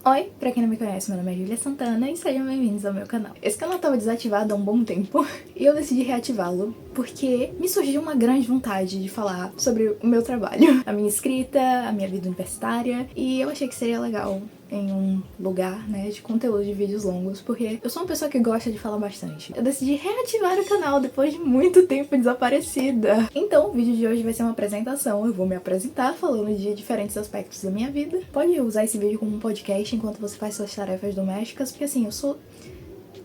Oi, pra quem não me conhece, meu nome é Júlia Santana e sejam bem-vindos ao meu canal. Esse canal estava desativado há um bom tempo e eu decidi reativá-lo porque me surgiu uma grande vontade de falar sobre o meu trabalho, a minha escrita, a minha vida universitária, e eu achei que seria legal em um lugar, né, de conteúdo de vídeos longos, porque eu sou uma pessoa que gosta de falar bastante. Eu decidi reativar o canal depois de muito tempo desaparecida. Então, o vídeo de hoje vai ser uma apresentação. Eu vou me apresentar falando de diferentes aspectos da minha vida. Pode usar esse vídeo como um podcast enquanto você faz suas tarefas domésticas, porque assim, eu sou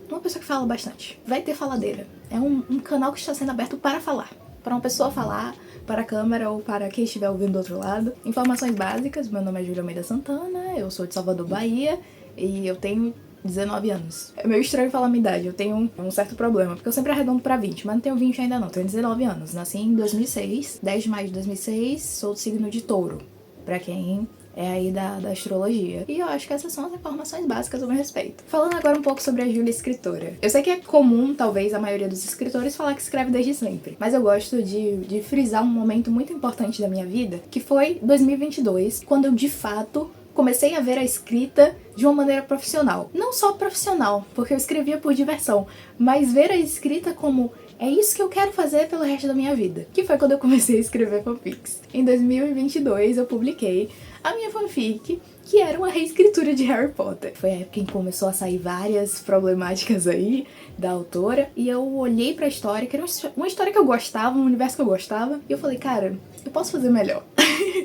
uma pessoa que fala bastante. Vai ter faladeira. É um canal que está sendo aberto para falar. Para uma pessoa falar, para a câmera ou para quem estiver ouvindo do outro lado. Informações básicas, meu nome é Júlia Almeida Santana, eu sou de Salvador, Bahia, e eu tenho 19 anos. É meio estranho falar a minha idade, eu tenho um certo problema, porque eu sempre arredondo pra 20, mas não tenho 20 ainda não, tenho 19 anos. Nasci em 2006, 10 de maio de 2006, sou do signo de Touro, pra quem é aí da astrologia. E eu acho que essas são as informações básicas ao meu respeito. Falando agora um pouco sobre a Júlia escritora. Eu sei que é comum, talvez, a maioria dos escritores falar que escreve desde sempre. Mas eu gosto de frisar um momento muito importante da minha vida, que foi 2022, quando eu, de fato, comecei a ver a escrita de uma maneira profissional. Não só profissional, porque eu escrevia por diversão, mas ver a escrita como é isso que eu quero fazer pelo resto da minha vida. Que foi quando eu comecei a escrever fanfics. Em 2022 eu publiquei a minha fanfic, que era uma reescritura de Harry Potter. Foi a época em que começou a sair várias problemáticas aí da autora, e eu olhei pra história, que era uma história que eu gostava, um universo que eu gostava, e eu falei, cara, eu posso fazer melhor.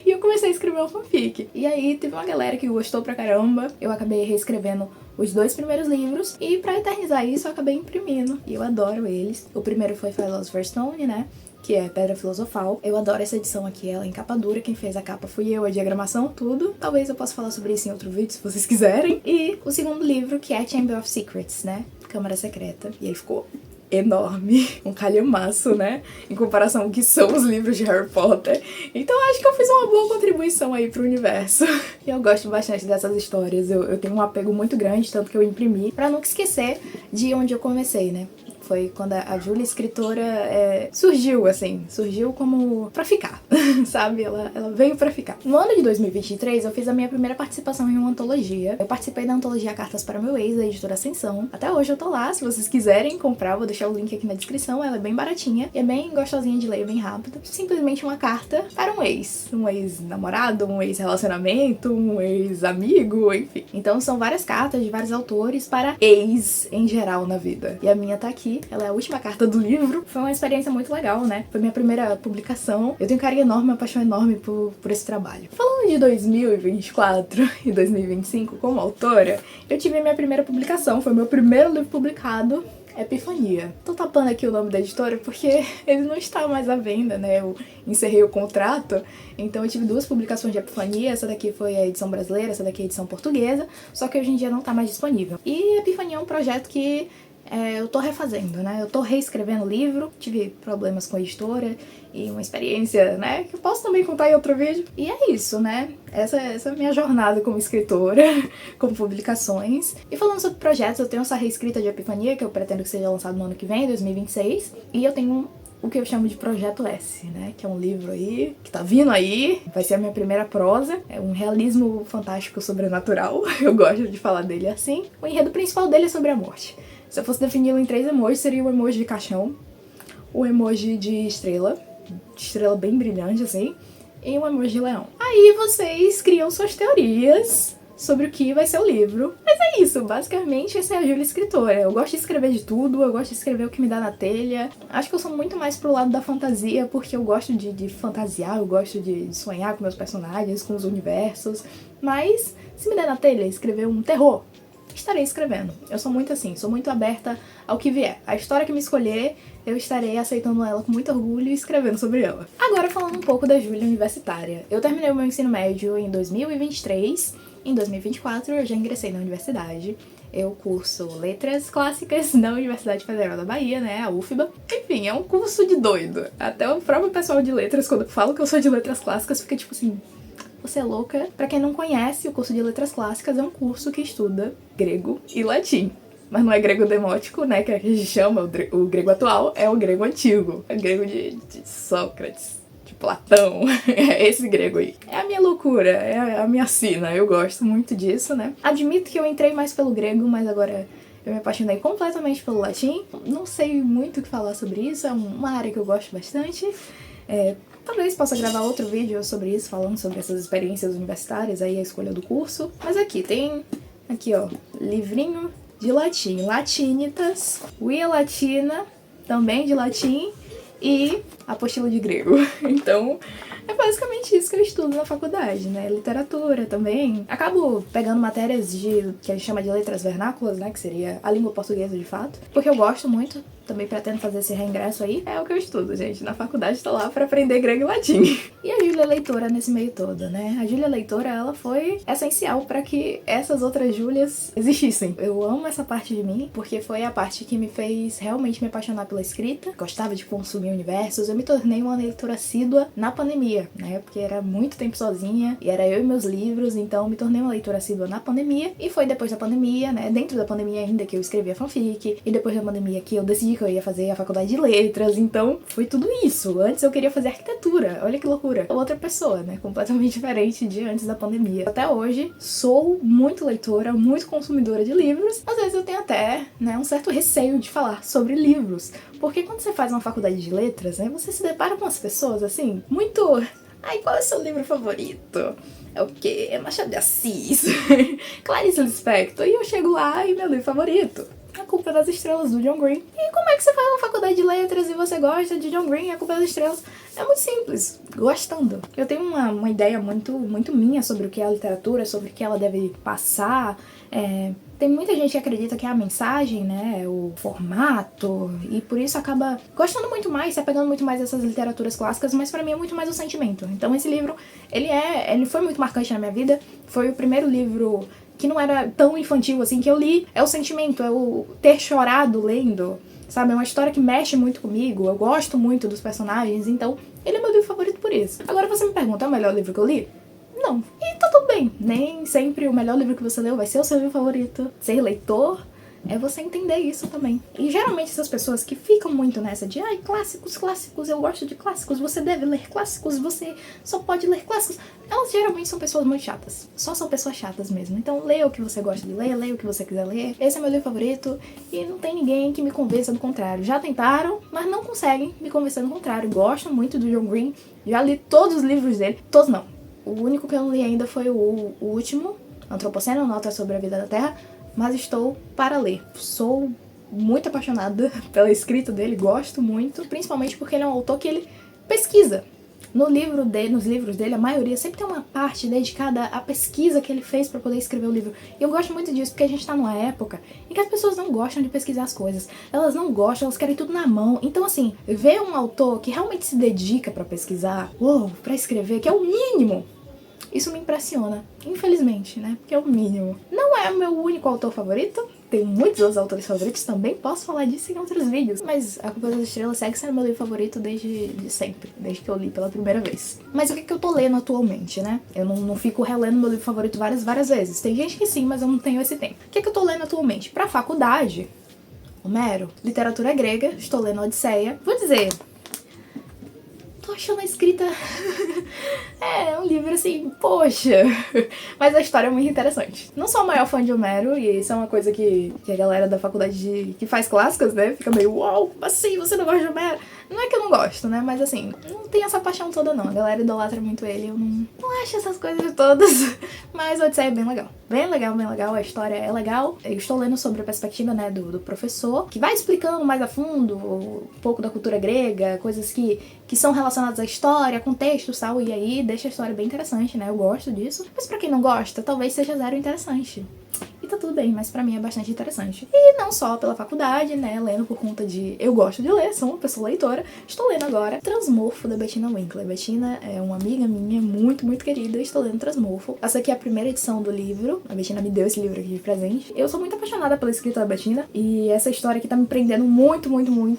E eu comecei a escrever uma fanfic. E aí teve uma galera que gostou pra caramba, eu acabei reescrevendo os 2 primeiros livros, e pra eternizar isso eu acabei imprimindo, e eu adoro eles. O primeiro foi Philosopher's Stone, né, que é Pedra Filosofal. Eu adoro essa edição aqui, ela é em capa dura, quem fez a capa fui eu, a diagramação, tudo. Talvez eu possa falar sobre isso em outro vídeo, se vocês quiserem. E o segundo livro, que é Chamber of Secrets, né, Câmara Secreta, e ele ficou enorme, um calhamaço, né, em comparação ao que são os livros de Harry Potter. Então acho que eu fiz uma boa contribuição aí pro universo. E eu gosto bastante dessas histórias, eu tenho um apego muito grande, tanto que eu imprimi, pra nunca esquecer de onde eu comecei, né. Foi quando a Júlia escritora surgiu como pra ficar, sabe? Ela veio pra ficar. No ano de 2023, eu fiz a minha primeira participação em uma antologia. Eu participei da antologia Cartas para Meu Ex, da editora Ascensão. Até hoje eu tô lá, se vocês quiserem comprar, vou deixar o link aqui na descrição. Ela é bem baratinha e é bem gostosinha de ler, bem rápida. Simplesmente uma carta para um ex-namorado, um ex-relacionamento, um ex-amigo, enfim. Então são várias cartas de vários autores para ex em geral na vida. E a minha tá aqui. Ela é a última carta do livro. Foi uma experiência muito legal, né? Foi minha primeira publicação. Eu tenho um carinho enorme, uma paixão enorme por esse trabalho. Falando de 2024 e 2025 como autora, eu tive a minha primeira publicação. Foi meu primeiro livro publicado, Epifania. Tô tapando aqui o nome da editora porque ele não está mais à venda, né? Eu encerrei o contrato, então eu tive 2 publicações de Epifania. Essa daqui foi a edição brasileira, essa daqui é a edição portuguesa, só que hoje em dia não tá mais disponível. E Epifania é um projeto que eu tô refazendo, né? Eu tô reescrevendo o livro, tive problemas com a editora e uma experiência, né, que eu posso também contar em outro vídeo. E é isso, né? Essa é a minha jornada como escritora, com publicações. E falando sobre projetos, eu tenho essa reescrita de Epifania, que eu pretendo que seja lançado no ano que vem, 2026. E eu tenho o que eu chamo de Projeto S, né? Que é um livro aí, que tá vindo aí. Vai ser a minha primeira prosa. É um realismo fantástico sobrenatural. Eu gosto de falar dele assim. O enredo principal dele é sobre a morte. Se eu fosse defini-lo em 3 emojis, seria o emoji de caixão, o emoji de estrela bem brilhante assim, e o emoji de leão. Aí vocês criam suas teorias sobre o que vai ser o livro. Mas é isso, basicamente essa é a Júlia escritora. Eu gosto de escrever de tudo, eu gosto de escrever o que me dá na telha. Acho que eu sou muito mais pro lado da fantasia, porque eu gosto de fantasiar, eu gosto de sonhar com meus personagens, com os universos. Mas se me der na telha escrever um terror, estarei escrevendo. Eu sou muito assim, sou muito aberta ao que vier. A história que me escolher, eu estarei aceitando ela com muito orgulho e escrevendo sobre ela. Agora falando um pouco da Júlia universitária. Eu terminei o meu ensino médio em 2023. Em 2024 eu já ingressei na universidade. Eu curso Letras Clássicas na Universidade Federal da Bahia, né, a UFBA. Enfim, é um curso de doido. Até o próprio pessoal de letras, quando eu falo que eu sou de Letras Clássicas, fica tipo assim, você é louca? Pra quem não conhece, o curso de Letras Clássicas é um curso que estuda grego e latim. Mas não é grego demótico, né, que a gente chama, o grego atual, é o grego antigo. É o grego de Sócrates. Platão, é esse grego aí. É a minha loucura, é a minha sina, eu gosto muito disso, né? Admito que eu entrei mais pelo grego, mas agora eu me apaixonei completamente pelo latim. Não sei muito o que falar sobre isso, é uma área que eu gosto bastante. Talvez possa gravar outro vídeo sobre isso, falando sobre essas experiências universitárias, aí a escolha do curso. Mas aqui, tem aqui ó, livrinho de latim, Latinitas, Via Latina, também de latim, e apostila de grego. Então, é basicamente isso que eu estudo na faculdade, né? Literatura também. Acabo pegando matérias que a gente chama de letras vernáculas, né? Que seria a língua portuguesa de fato. Porque eu gosto muito, também pretendo fazer esse reingresso aí. É o que eu estudo, gente. Na faculdade tô lá pra aprender grego e latim. E a Júlia Leitora nesse meio todo, né? A Júlia Leitora, ela foi essencial pra que essas outras Júlias existissem. Eu amo essa parte de mim, porque foi a parte que me fez realmente me apaixonar pela escrita. Gostava de consumir universos. Eu me tornei uma leitora assídua na pandemia, né? Porque era muito tempo sozinha e era eu e meus livros, então me tornei uma leitora assídua na pandemia. E foi depois da pandemia, né? Dentro da pandemia ainda que eu escrevi a fanfic, e depois da pandemia que eu decidi que eu ia fazer a faculdade de letras, então foi tudo isso. Antes eu queria fazer arquitetura, olha que loucura. Outra pessoa, né? Completamente diferente de antes da pandemia. Até hoje, sou muito leitora, muito consumidora de livros. Às vezes eu tenho até, né, um certo receio de falar sobre livros, porque quando você faz uma faculdade de letras, né, você se depara com as pessoas, assim, muito... Ai, qual é o seu livro favorito? É o quê? É Machado de Assis, Clarice Lispector. E eu chego lá e meu livro favorito: A Culpa das Estrelas, do John Green. E como é que você faz uma faculdade de letras e você gosta de John Green e A Culpa das Estrelas? É muito simples, gostando. Eu tenho uma ideia muito minha sobre o que é a literatura, sobre o que ela deve passar. Tem muita gente que acredita que é a mensagem, né, o formato, e por isso acaba gostando muito mais, se apegando muito mais a essas literaturas clássicas, mas pra mim é muito mais o sentimento. Então esse livro, ele foi muito marcante na minha vida, foi o primeiro livro que não era tão infantil assim que eu li. É o sentimento, é o ter chorado lendo, sabe? É uma história que mexe muito comigo, eu gosto muito dos personagens, então ele é meu livro favorito por isso. Agora você me pergunta, é o melhor livro que eu li? Não. E tá tudo bem. Nem sempre o melhor livro que você leu vai ser o seu livro favorito. Ser leitor é você entender isso também. E geralmente essas pessoas que ficam muito nessa de ai, clássicos, eu gosto de clássicos, você deve ler clássicos, você só pode ler clássicos, elas geralmente são pessoas muito chatas. Só são pessoas chatas mesmo. Então leia o que você gosta de ler, leia o que você quiser ler. Esse é meu livro favorito e não tem ninguém que me convença do contrário. Já tentaram, mas não conseguem me convencer do contrário. Gosto muito do John Green, já li todos os livros dele. Todos não. O único que eu não li ainda foi o último, Antropoceno, Nota sobre a Vida da Terra, mas estou para ler. Sou muito apaixonada pela escrita dele, gosto muito, principalmente porque ele é um autor que ele pesquisa. Nos livros dele, a maioria sempre tem uma parte dedicada à pesquisa que ele fez para poder escrever o livro. E eu gosto muito disso, porque a gente tá numa época em que as pessoas não gostam de pesquisar as coisas. Elas não gostam, elas querem tudo na mão. Então, assim, ver um autor que realmente se dedica para pesquisar, para escrever, que é o mínimo, isso me impressiona, infelizmente, né? Porque é o mínimo. Não é o meu único autor favorito, tenho muitos outros autores favoritos, também posso falar disso em outros vídeos. Mas A Culpa das Estrelas segue sendo meu livro favorito desde sempre, desde que eu li pela primeira vez. Mas o que eu tô lendo atualmente, né? Eu não fico relendo meu livro favorito várias vezes. Tem gente que sim, mas eu não tenho esse tempo. O que eu tô lendo atualmente? Pra faculdade, Homero, literatura grega, estou lendo Odisseia. Vou dizer, tô achando a escrita... é um livro assim, poxa, mas a história é muito interessante. Não sou a maior fã de Homero, e isso é uma coisa que a galera da faculdade que faz clássicas, né, fica meio, uau, assim, você não gosta de Homero? Não é que eu não gosto, né, mas assim, não tem essa paixão toda não, a galera idolatra muito ele, eu não acho essas coisas todas, mas o Odisseia é bem legal. Bem legal, a história é legal. Eu estou lendo sobre a perspectiva, né, do professor, que vai explicando mais a fundo um pouco da cultura grega, coisas que são relacionadas à história, contextos e tal, e aí deixa a história bem interessante, né, eu gosto disso. Mas pra quem não gosta, talvez seja zero interessante. E tá tudo bem, mas pra mim é bastante interessante. E não só pela faculdade, né, lendo por conta de... Eu gosto de ler, sou uma pessoa leitora. Estou lendo agora Transmorfo, da Bettina Winkler. Bettina é uma amiga minha, muito querida. Estou lendo Transmorfo. Essa aqui é a primeira edição do livro. A Bettina me deu esse livro aqui de presente. Eu sou muito apaixonada pela escrita da Bettina. E essa história aqui tá me prendendo muito.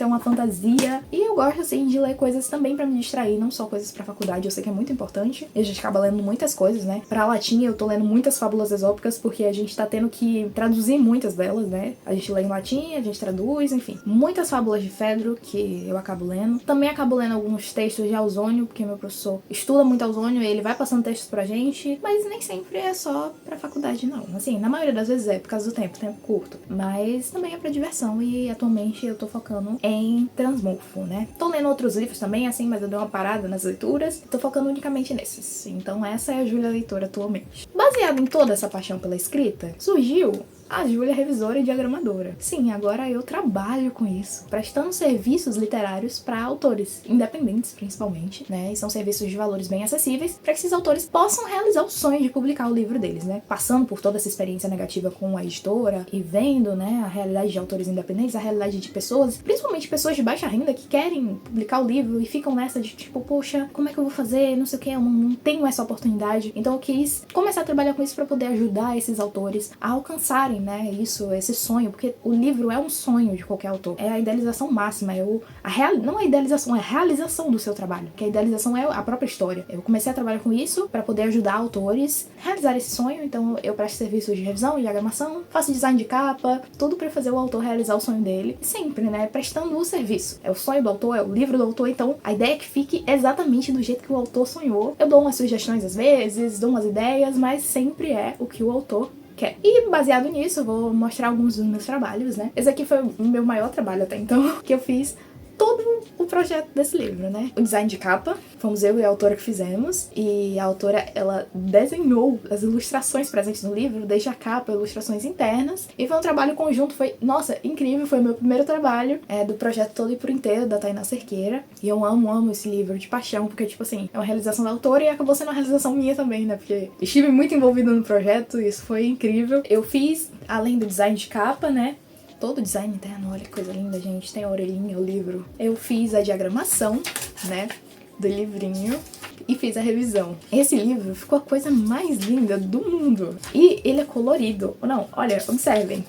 É uma fantasia. E eu gosto, assim, de ler coisas também pra me distrair, não só coisas pra faculdade, eu sei que é muito importante. E a gente acaba lendo muitas coisas, né? Pra latim, eu tô lendo muitas fábulas exópicas, porque a gente tá tendo que traduzir muitas delas, né? A gente lê em latim, a gente traduz, enfim. Muitas fábulas de Fedro que eu acabo lendo. Também acabo lendo alguns textos de Ausônio, porque meu professor estuda muito Ausônio e ele vai passando textos pra gente, mas nem sempre é só pra faculdade, não. Assim, na maioria das vezes é por causa do tempo curto. Mas também é pra diversão e atualmente eu tô focando em Transmorfo, né? Tô lendo outros livros também, assim, mas eu dei uma parada nas leituras. Tô focando unicamente nesses. Então essa é a Júlia leitora atualmente. Baseado em toda essa paixão pela escrita, surgiu a Júlia revisora e diagramadora. Sim, agora eu trabalho com isso, prestando serviços literários para autores independentes, principalmente, né? E são serviços de valores bem acessíveis para que esses autores possam realizar o sonho de publicar o livro deles, né? Passando por toda essa experiência negativa com a editora e vendo, né, a realidade de autores independentes, a realidade de pessoas, principalmente pessoas de baixa renda que querem publicar o livro e ficam nessa de tipo, poxa, como é que eu vou fazer? Não sei o que, eu não tenho essa oportunidade. Então eu quis começar a trabalhar com isso para poder ajudar esses autores a alcançarem, né, esse sonho, porque o livro é um sonho de qualquer autor, é a idealização máxima, não a idealização, é a realização do seu trabalho, que a idealização é a própria história. Eu comecei a trabalhar com isso para poder ajudar autores a realizar esse sonho, então eu presto serviços de revisão e diagramação, faço design de capa, tudo para fazer o autor realizar o sonho dele, sempre, né, prestando o serviço. É o sonho do autor, é o livro do autor, então a ideia é que fique exatamente do jeito que o autor sonhou. Eu dou umas sugestões às vezes, dou umas ideias, mas sempre é o que o autor quer. E baseado nisso, eu vou mostrar alguns dos meus trabalhos, né? Esse aqui foi o meu maior trabalho até então, que eu fiz todo o projeto desse livro, né? O design de capa, fomos eu e a autora que fizemos, e a autora, ela desenhou as ilustrações presentes no livro, desde a capa, ilustrações internas, e foi um trabalho conjunto, foi, nossa, incrível, foi o meu primeiro trabalho do projeto todo e por inteiro, da Tainá Cerqueira, e eu amo esse livro de paixão, porque, tipo assim, é uma realização da autora e acabou sendo uma realização minha também, né? Porque estive muito envolvida no projeto, e isso foi incrível. Eu fiz, além do design de capa, né, todo o design interno, olha que coisa linda, gente. Tem a orelhinha, o livro. Eu fiz a diagramação, né, do livrinho e fiz a revisão. Esse livro ficou a coisa mais linda do mundo. E ele é colorido. Não, olha, observem.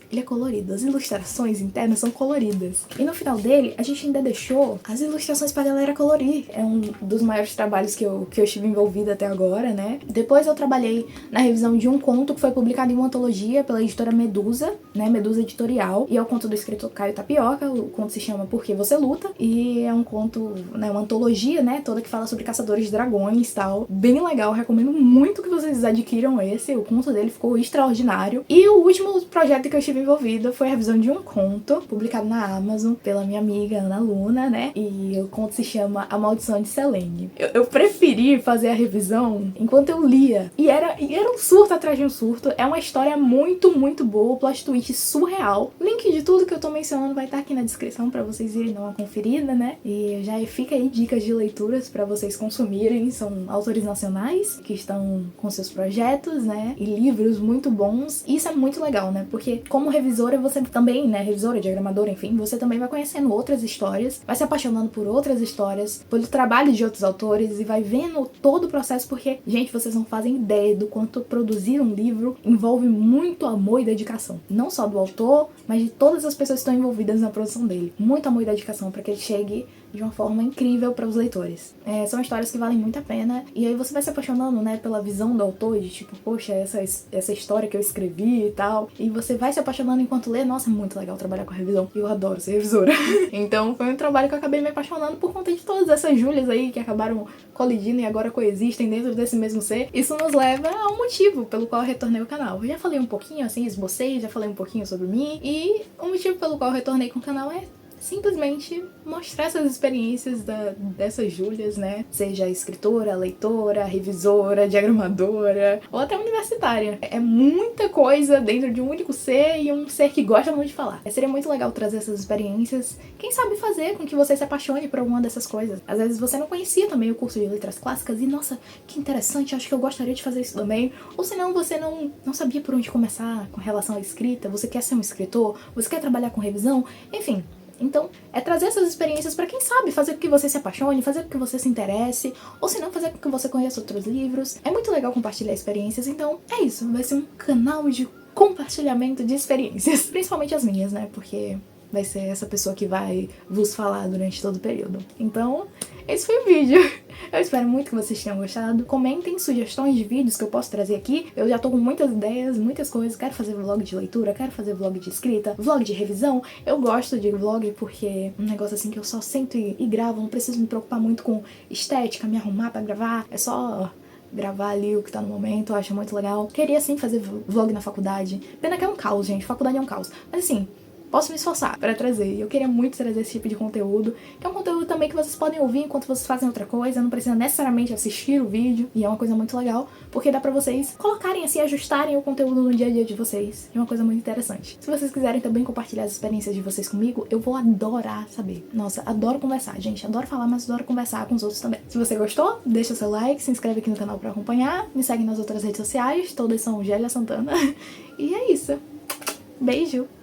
Ele é colorido, as ilustrações internas são coloridas. E no final dele, a gente ainda deixou as ilustrações pra galera colorir. É um dos maiores trabalhos que eu estive envolvida até agora, né? Depois eu trabalhei na revisão de um conto que foi publicado em uma antologia pela editora Medusa, né? Medusa Editorial. E é o conto do escritor Caio Tapioca. O conto se chama Por que Você Luta? E é um conto, né? Uma antologia, né? Toda que fala sobre caçadores de dragões e tal. Bem legal, recomendo muito que vocês adquiram esse. O conto dele ficou extraordinário. E o último projeto que eu estive envolvida foi a revisão de um conto publicado na Amazon pela minha amiga Ana Luna, né? E o conto se chama A Maldição de Selene. Eu preferi fazer a revisão enquanto eu lia. E era um surto atrás de um surto. É uma história muito boa, plot twist surreal. O link de tudo que eu tô mencionando vai estar aqui na descrição pra vocês irem dar uma conferida, né? E já fica aí dicas de leituras pra vocês consumirem. São autores nacionais que estão com seus projetos, né? E livros muito bons. E isso é muito legal, né? Porque como revisora, você também, né, revisora, diagramadora, enfim, você também vai conhecendo outras histórias, vai se apaixonando por outras histórias, pelo trabalho de outros autores e vai vendo todo o processo, porque, gente, vocês não fazem ideia do quanto produzir um livro envolve muito amor e dedicação. Não só do autor, mas de todas as pessoas que estão envolvidas na produção dele. Muito amor e dedicação para que ele chegue de uma forma incrível para os leitores. São histórias que valem muito a pena, e aí você vai se apaixonando, né, pela visão do autor, de tipo, poxa, essa história que eu escrevi e tal, e você vai se apaixonando enquanto lê. Nossa, é muito legal trabalhar com revisão, eu adoro ser revisora. Então foi um trabalho que eu acabei me apaixonando por conta de todas essas Júlias aí que acabaram colidindo e agora coexistem dentro desse mesmo ser. Isso nos leva a um motivo pelo qual eu retornei ao canal. Eu já falei um pouquinho, assim, esbocei, já falei um pouquinho sobre mim, e o motivo pelo qual eu retornei com o canal é simplesmente mostrar essas experiências dessas Júlias, né? Seja escritora, leitora, revisora, diagramadora ou até universitária. É muita coisa dentro de um único ser e um ser que gosta muito de falar. Seria muito legal trazer essas experiências. Quem sabe fazer com que você se apaixone por alguma dessas coisas. Às vezes você não conhecia também o curso de letras clássicas e, nossa, que interessante, acho que eu gostaria de fazer isso também. Ou senão você não sabia por onde começar com relação à escrita, você quer ser um escritor, você quer trabalhar com revisão, enfim. Então, é trazer essas experiências pra quem sabe fazer com que você se apaixone, fazer com que você se interesse, ou se não, fazer com que você conheça outros livros. É muito legal compartilhar experiências, então é isso, vai ser um canal de compartilhamento de experiências, principalmente as minhas, né, porque vai ser essa pessoa que vai vos falar durante todo o período. Então, esse foi o vídeo. Eu espero muito que vocês tenham gostado. Comentem sugestões de vídeos que eu posso trazer aqui. Eu já tô com muitas ideias, muitas coisas. Quero fazer vlog de leitura, quero fazer vlog de escrita, vlog de revisão. Eu gosto de vlog porque é um negócio assim que eu só sento e gravo. Não preciso me preocupar muito com estética, me arrumar pra gravar. É só gravar ali o que tá no momento, eu acho muito legal. Queria sim fazer vlog na faculdade. Pena que é um caos, gente. Faculdade é um caos. Mas assim, posso me esforçar para trazer. Eu queria muito trazer esse tipo de conteúdo, que é um conteúdo também que vocês podem ouvir enquanto vocês fazem outra coisa, não precisa necessariamente assistir o vídeo, e é uma coisa muito legal, porque dá pra vocês colocarem assim, ajustarem o conteúdo no dia a dia de vocês. É uma coisa muito interessante. Se vocês quiserem também compartilhar as experiências de vocês comigo, eu vou adorar saber. Nossa, adoro conversar, gente. Adoro falar, mas adoro conversar com os outros também. Se você gostou, deixa seu like, se inscreve aqui no canal pra acompanhar, me segue nas outras redes sociais, todas são Gélia Santana. E é isso. Beijo!